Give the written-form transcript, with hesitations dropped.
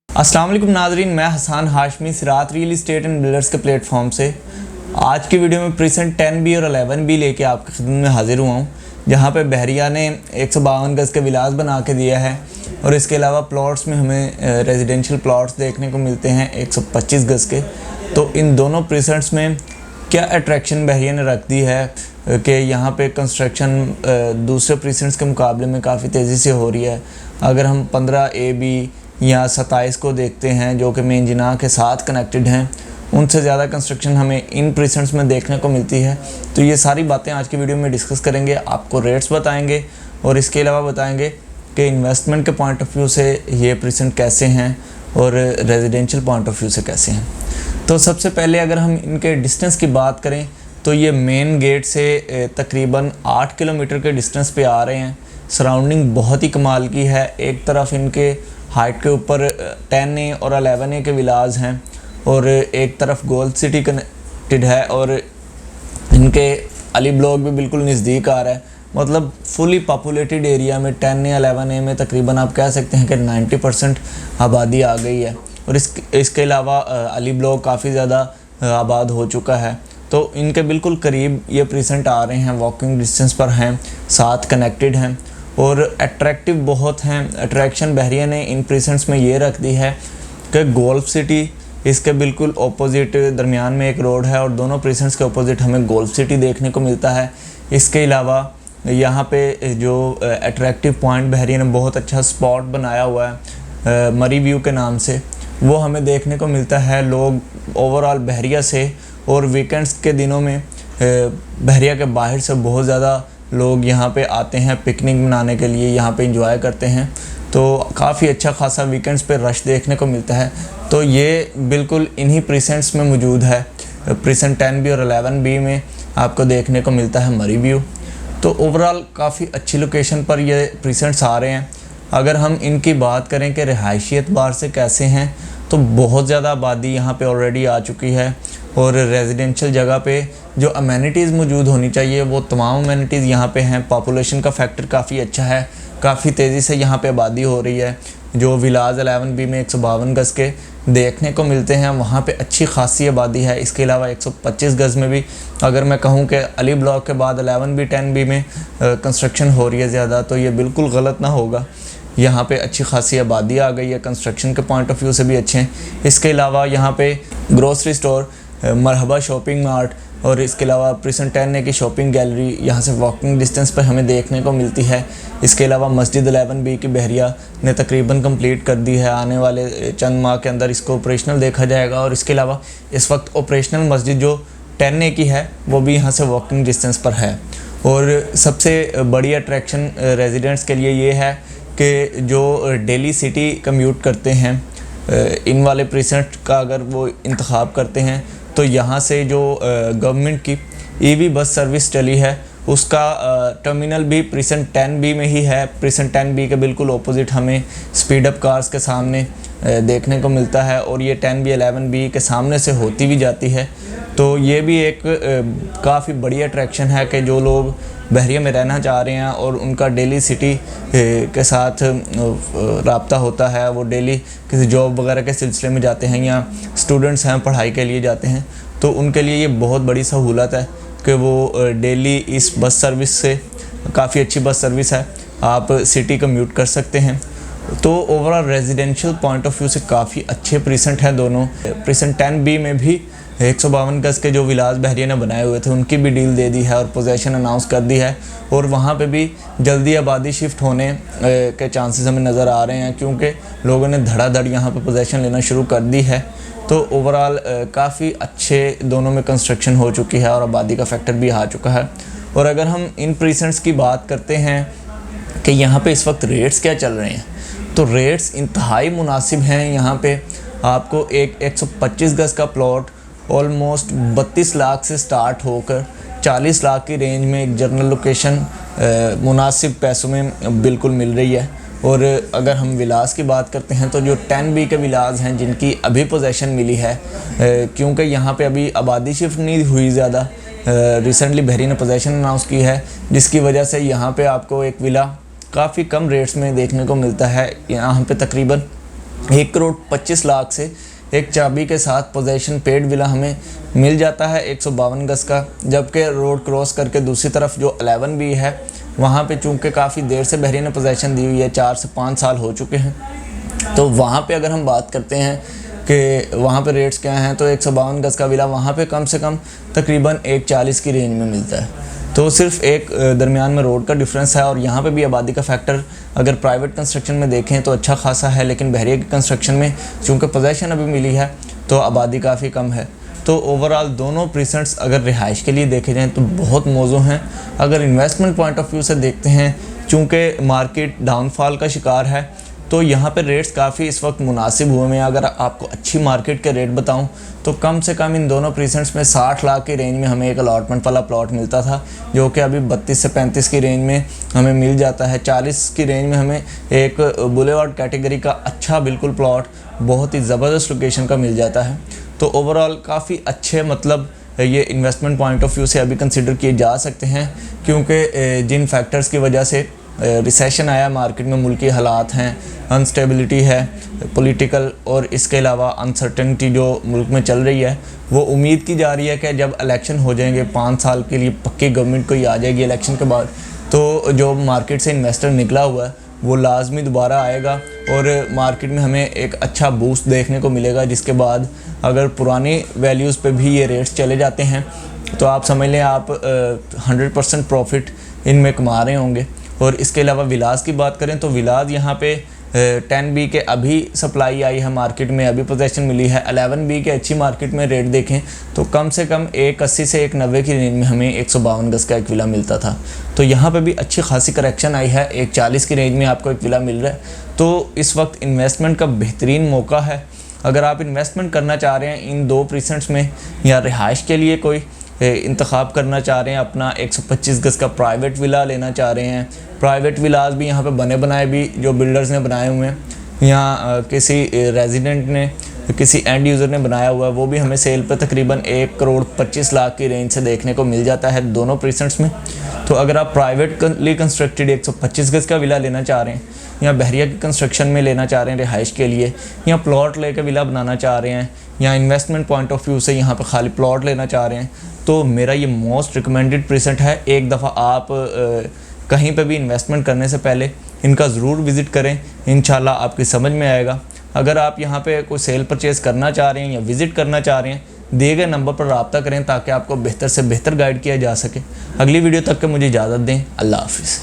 अस्सलाम वालेकुम नाज़रीन, मैं हसन हाशमी सिरात रियल इस्टेट एंड बिल्डर्स के प्लेटफॉर्म से आज की वीडियो में प्रीसेंट 10B और 11B लेके आपकी खिदमत में हाजिर हुआ हूँ, जहाँ पे बहरिया ने 152 गज़ के विलास बना के दिया है। और इसके अलावा प्लॉट्स में हमें रेजिडेंशियल प्लॉट्स देखने को मिलते हैं 125 गज़ के। तो इन दोनों प्रीसेंट्स में क्या अट्रैक्शन बहरिया ने रख दी है कि यहाँ पे कंस्ट्रक्शन दूसरे प्रीसेंट्स के मुकाबले में काफ़ी तेज़ी से हो रही है। अगर हम 15AB या 27 को देखते हैं जो कि मेन जिना के साथ कनेक्टेड हैं, उनसे ज़्यादा कंस्ट्रक्शन हमें इन प्रीसेंट्स में देखने को मिलती है। तो ये सारी बातें आज की वीडियो में डिस्कस करेंगे, आपको रेट्स बताएंगे और इसके अलावा बताएंगे कि इन्वेस्टमेंट के पॉइंट ऑफ व्यू से ये प्रीसेंट कैसे हैं और रेजिडेंशियल पॉइंट ऑफ व्यू से कैसे हैं। तो सबसे पहले अगर हम इनके डिस्टेंस की बात करें तो ये मेन गेट से तकरीबन 8 किलोमीटर के डिस्टेंस पे आ रहे हैं। सराउंडिंग बहुत ही कमाल की है। एक तरफ इनके हाइट के ऊपर 10A और 11A के विलाज हैं और एक तरफ गोल्ड सिटी कनेक्टेड है और इनके अली ब्लॉक भी बिल्कुल नज़दीक आ रहा है। मतलब फुली पॉपुलेटेड एरिया में 10A 11A में तकरीबन आप कह सकते हैं कि 90% आबादी आ गई है। और इसके अलावा अली ब्लॉक काफ़ी ज़्यादा आबाद हो चुका है। तो इनके बिल्कुल करीब ये प्रीसेंट आ रहे हैं, वॉकिंग डिस्टेंस पर हैं, साथ कनेक्टेड हैं और अट्रैक्टिव बहुत हैं। अट्रैक्शन बहरिया ने इन प्रीसेंट्स में ये रख दी है कि गोल्फ सिटी इसके बिल्कुल ऑपोजिट दरमियान में एक रोड है और दोनों प्रीसेंट्स के ऑपोजिट हमें गोल्फ सिटी देखने को मिलता है। इसके अलावा यहाँ पे जो अट्रैक्टिव पॉइंट बहरिया ने बहुत अच्छा स्पॉट बनाया हुआ है मरी व्यू के नाम से, वो हमें देखने को मिलता है। लोग ओवरऑल बहरिया से और वीकेंड्स के दिनों में बहरिया के बाहर से बहुत ज़्यादा लोग यहाँ पे आते हैं पिकनिक मनाने के लिए, यहाँ पे एंजॉय करते हैं। तो काफ़ी अच्छा खासा वीकेंड्स पे रश देखने को मिलता है। तो ये बिल्कुल इन्हीं प्रीसेंट्स में मौजूद है। प्रीसेंट 10B और 11B में आपको देखने को मिलता है मरी व्यू। तो ओवरऑल काफ़ी अच्छी लोकेशन पर ये प्रीसेंट्स आ रहे हैं। अगर हम इनकी बात करें कि रिहायशी एतबार से कैसे हैं, तो बहुत ज़्यादा आबादी यहाँ पे ऑलरेडी आ चुकी है और रेजिडेंशियल जगह पे जो अमेनिटीज़ मौजूद होनी चाहिए वो तमाम अमेनिटीज़ यहाँ पे हैं। पॉपुलेशन का फैक्टर काफ़ी अच्छा है, काफ़ी तेज़ी से यहाँ पे आबादी हो रही है। जो विलाज 11B में 152 गज़ के देखने को मिलते हैं वहाँ पे अच्छी खासी आबादी है। इसके अलावा 125 गज़ में भी अगर मैं कहूँ कि अली ब्लॉक के बाद 11B 10B में कंस्ट्रक्शन हो रही है ज़्यादा, तो ये बिल्कुल गलत ना होगा। यहाँ पे अच्छी खासी आबादी आ गई है, कंस्ट्रक्शन के पॉइंट ऑफ व्यू से भी अच्छे हैं। इसके अलावा यहाँ पे ग्रोसरी स्टोर, मरहबा शॉपिंग मार्ट और इसके अलावा प्रीसेंट 10A की शॉपिंग गैलरी यहाँ से वॉकिंग डिस्टेंस पर हमें देखने को मिलती है। इसके अलावा मस्जिद 11B की बहरिया ने तकरीबन कंप्लीट कर दी है। आने वाले चंद माह के अंदर इसको ऑपरेशनल देखा जाएगा। और इसके अलावा इस वक्त ऑपरेशनल मस्जिद जो 10A की है वो भी यहाँ से वॉकिंग डिस्टेंस पर है। और सबसे बड़ी अट्रैक्शन रेजिडेंट्स के लिए ये है कि जो डेली सिटी कम्यूट करते हैं, इन वाले प्रीसेंट का अगर वो इंतखाब करते हैं तो यहाँ से जो गवर्नमेंट की EV बस सर्विस चली है उसका टर्मिनल भी प्रीसेंट 10B में ही है। प्रीसेंट 10B के बिल्कुल ऑपोजिट हमें स्पीड अप कार्स के सामने देखने को मिलता है और ये 10B 11B के सामने से होती भी जाती है। तो ये भी एक काफ़ी बड़ी अट्रैक्शन है कि जो लोग बहरिया में रहना चाह रहे हैं और उनका डेली सिटी के साथ राब्ता होता है, वो डेली किसी जॉब वगैरह के सिलसिले में जाते हैं या स्टूडेंट्स हैं पढ़ाई के लिए जाते हैं, तो उनके लिए ये बहुत बड़ी सहूलत है कि वो डेली इस बस सर्विस से, काफ़ी अच्छी बस सर्विस है, आप सिटी कम्यूट कर सकते हैं। तो overall residential point of view से काफ़ी अच्छे प्रीसेंट हैं दोनों। प्रीसेंट 10B में भी 152 गज़ के जो विलास बहरिया ने बनाए हुए थे उनकी भी डील दे दी है और पोजेशन अनाउंस कर दी है और वहाँ पे भी जल्दी आबादी शिफ्ट होने के चांसेस हमें नज़र आ रहे हैं क्योंकि लोगों ने धड़ाधड़ यहाँ पे पोजेशन लेना शुरू कर दी है। तो ओवरऑल काफ़ी अच्छे दोनों में कंस्ट्रक्शन हो चुकी है और आबादी का फैक्टर भी आ चुका है। और अगर हम इन प्रीसेंट्स की बात करते हैं कि यहाँ पे इस वक्त रेट्स क्या चल रहे हैं, तो रेट्स इंतहाई मुनासिब हैं। यहाँ पे आपको एक 125 गज़ का प्लॉट ऑलमोस्ट 32 लाख से स्टार्ट होकर 40 लाख की रेंज में एक जनरल लोकेशन मुनासिब पैसों में बिल्कुल मिल रही है। और अगर हम विलास की बात करते हैं तो जो 10B के विलास हैं जिनकी अभी पोजेशन मिली है, क्योंकि यहाँ पे अभी आबादी शिफ्ट नहीं हुई ज़्यादा, रिसेंटली बहरी ने पोजेशन अनाउंस की है जिसकी वजह से यहाँ पे आपको एक विला काफ़ी कम रेट्स में देखने को मिलता है। यहाँ पे तकरीबन 1,25,00,000 से एक चाबी के साथ पोजेशन पेड विला हमें मिल जाता है 152 गज का। जबकि रोड क्रॉस करके दूसरी तरफ जो 11 बी है वहाँ पे चूँकि काफ़ी देर से बहरिया ने पोजेशन दी हुई है, 4 से 5 साल हो चुके हैं, तो वहाँ पे अगर हम बात करते हैं कि वहाँ पे रेट्स क्या हैं, तो 152 गज का विला वहाँ पे कम से कम तकरीबन 140 की रेंज में मिलता है। तो सिर्फ एक दरमियान में रोड का डिफरेंस है। और यहाँ पे भी आबादी का फैक्टर अगर प्राइवेट कंस्ट्रक्शन में देखें तो अच्छा खासा है, लेकिन बहरिया की कंस्ट्रक्शन में चूँकि पोजेशन अभी मिली है तो आबादी काफ़ी कम है। तो ओवरऑल दोनों प्रीसेंट्स अगर रिहाइश के लिए देखे जाएँ तो बहुत मौजू हैं। अगर इन्वेस्टमेंट पॉइंट ऑफ व्यू से देखते हैं, चूँकि मार्केट डाउनफॉल का शिकार है, तो यहाँ पे रेट्स काफ़ी इस वक्त मुनासिब हुए हैं। अगर आपको अच्छी मार्केट के रेट बताऊँ तो कम से कम इन दोनों प्रीसेंट्स में 60 लाख की रेंज में हमें एक अलॉटमेंट वाला प्लॉट मिलता था, जो कि अभी 32 से 35 की रेंज में हमें मिल जाता है। 40 की रेंज में हमें एक बुलेवार्ड कैटेगरी का अच्छा बिल्कुल प्लॉट बहुत ही ज़बरदस्त लोकेशन का मिल जाता है। तो ओवरऑल काफ़ी अच्छे मतलब ये इन्वेस्टमेंट पॉइंट ऑफ व्यू से अभी कंसिडर किए जा सकते हैं, क्योंकि जिन फैक्टर्स की वजह से रिसेशन आया मार्केट में, मुल्की हालात हैं, अनस्टेबिलिटी है पॉलिटिकल, और इसके अलावा अनसर्टेनिटी जो मुल्क में चल रही है, वो उम्मीद की जा रही है कि जब इलेक्शन हो जाएंगे 5 साल के लिए पक्की गवर्नमेंट कोई आ जाएगी इलेक्शन के बाद, तो जो मार्केट से इन्वेस्टर निकला हुआ है वो लाजमी दोबारा आएगा और मार्केट में हमें एक अच्छा बूस्ट देखने को मिलेगा, जिसके बाद अगर पुरानी वैल्यूज़ पे भी ये रेट्स चले जाते हैं तो आप समझ लें आप 100% प्रॉफिट इनमें कमा रहे होंगे। और इसके अलावा विलास की बात करें तो विलास यहाँ पे 10B के अभी सप्लाई आई है मार्केट में, अभी पोजेशन मिली है। 11B के अच्छी मार्केट में रेट देखें तो कम से कम 180 से 190 की रेंज में हमें 152 गज का एक विला मिलता था। तो यहाँ पे भी अच्छी खासी करेक्शन आई है, 140 की रेंज में आपको एक विला मिल रहा है। तो इस वक्त इन्वेस्टमेंट का बेहतरीन मौका है। अगर आप इन्वेस्टमेंट करना चाह रहे हैं इन दो प्रीसेंट्स में, या रिहाइश के लिए कोई इंतखाब करना चाह रहे हैं, अपना 125 गज का प्राइवेट विला लेना चाह रहे हैं, प्राइवेट विलास भी यहाँ पे बने बनाए भी जो बिल्डर्स ने बनाए हुए हैं, या किसी रेजिडेंट ने, किसी एंड यूज़र ने बनाया हुआ है, वो भी हमें सेल पे तकरीबन 1,25,00,000 की रेंज से देखने को मिल जाता है दोनों प्रीसेंट्स में। तो अगर आप प्राइवेटली कंस्ट्रक्टेड 125 गज का विला लेना चाह रहे हैं, या बहरिया की कंस्ट्रक्शन में लेना चाह रहे हैं रिहाइश के लिए, या प्लॉट लेकर विला बनाना चाह रहे हैं, या इन्वेस्टमेंट पॉइंट ऑफ व्यू से यहाँ पर खाली प्लॉट लेना चाह रहे हैं, तो मेरा ये मोस्ट रिकमेंडेड प्रीसेंट है। एक दफ़ा आप कहीं पे भी इन्वेस्टमेंट करने से पहले इनका ज़रूर विज़िट करें, इंशाल्लाह आपकी समझ में आएगा। अगर आप यहाँ पे कोई सेल परचेज़ करना चाह रहे हैं या विज़िट करना चाह रहे हैं, दिए गए नंबर पर रब्ता करें ताकि आपको बेहतर से बेहतर गाइड किया जा सके। अगली वीडियो तक के मुझे इजाज़त दें। अल्लाह हाफ़िज़।